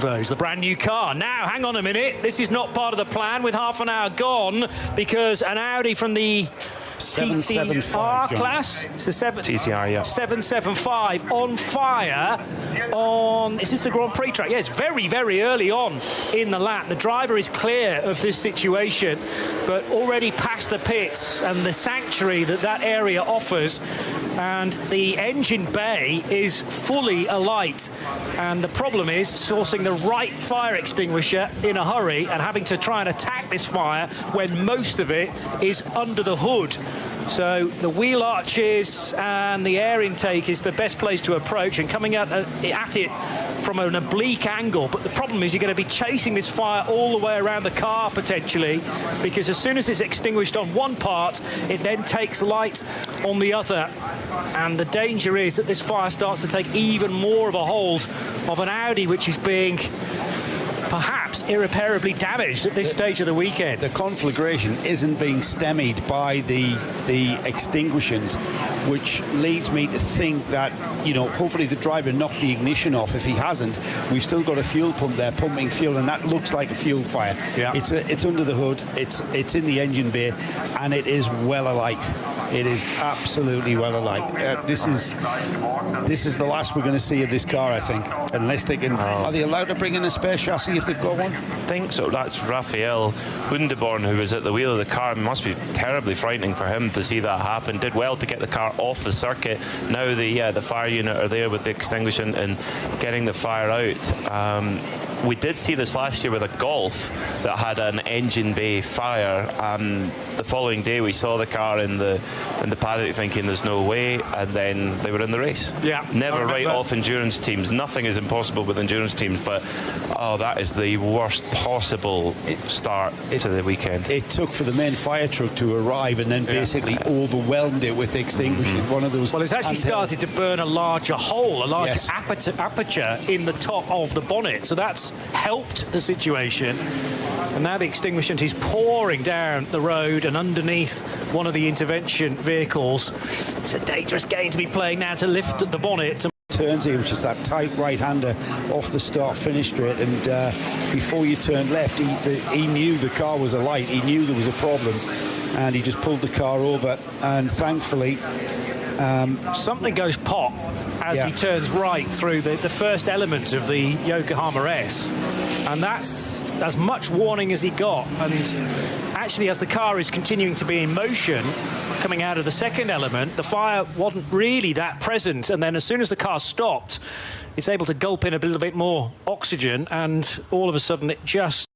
The brand new car. Now, hang on a minute. This is not part of the plan with half an hour gone because an Audi from the TCR class. It's the TCR, yeah. 775 on fire on, is this the Grand Prix track? Yeah, it's very, very early on in the lap. The driver is clear of this situation, but already past the pits and the sanctuary that that area offers, and the engine bay is fully alight. And the problem is sourcing the right fire extinguisher in a hurry and having to try and attack this fire when most of it is under the hood. So the wheel arches and the air intake is the best place to approach, and coming at it from an oblique angle. But the problem is you're going to be chasing this fire all the way around the car potentially, because as soon as it's extinguished on one part, it then takes light on the other. And the danger is that this fire starts to take even more of a hold of an Audi, which is being perhaps irreparably damaged at this stage of the weekend. The conflagration isn't being stymied by the extinguishant, which leads me to think that, you know, hopefully the driver knocked the ignition off. If he hasn't, we've still got a fuel pump there pumping fuel, and that looks like a fuel fire. Yeah. It's under the hood, it's in the engine bay, and it is well alight. It is absolutely well alight. This is the last we're going to see of this car, I think, unless they can. Are they allowed to bring in a spare chassis if they've got one? I think so. That's Raphael Hundeborn, who was at the wheel of the car. It must be terribly frightening for him to see that happen. Did well to get the car off the circuit. Now the fire unit are there with the extinguishant and getting the fire out. We did see this last year with a Golf that had an engine bay fire. The following day we saw the car in the paddock thinking there's no way, and then they were in the race. Yeah. Never write off endurance teams. Nothing is impossible with endurance teams, but that is the worst possible start to the weekend. It took for the main fire truck to arrive and then basically overwhelmed it with extinguishing one of those. Well, it's actually started to burn a larger hole, a larger aperture in the top of the bonnet, so that's helped the situation. And now the extinguishant is pouring down the road and underneath one of the intervention vehicles. It's a dangerous game to be playing now to lift the bonnet. Turns here, which is that tight right-hander off the start-finish straight, and before you turn left, he knew the car was alight. He knew there was a problem, and he just pulled the car over, and thankfully something goes pop as he turns right through the first element of the Yokohama S, and that's as much warning as he got. And actually, as the car is continuing to be in motion coming out of the second element, the fire wasn't really that present, and then as soon as the car stopped, it's able to gulp in a little bit more oxygen, and all of a sudden it just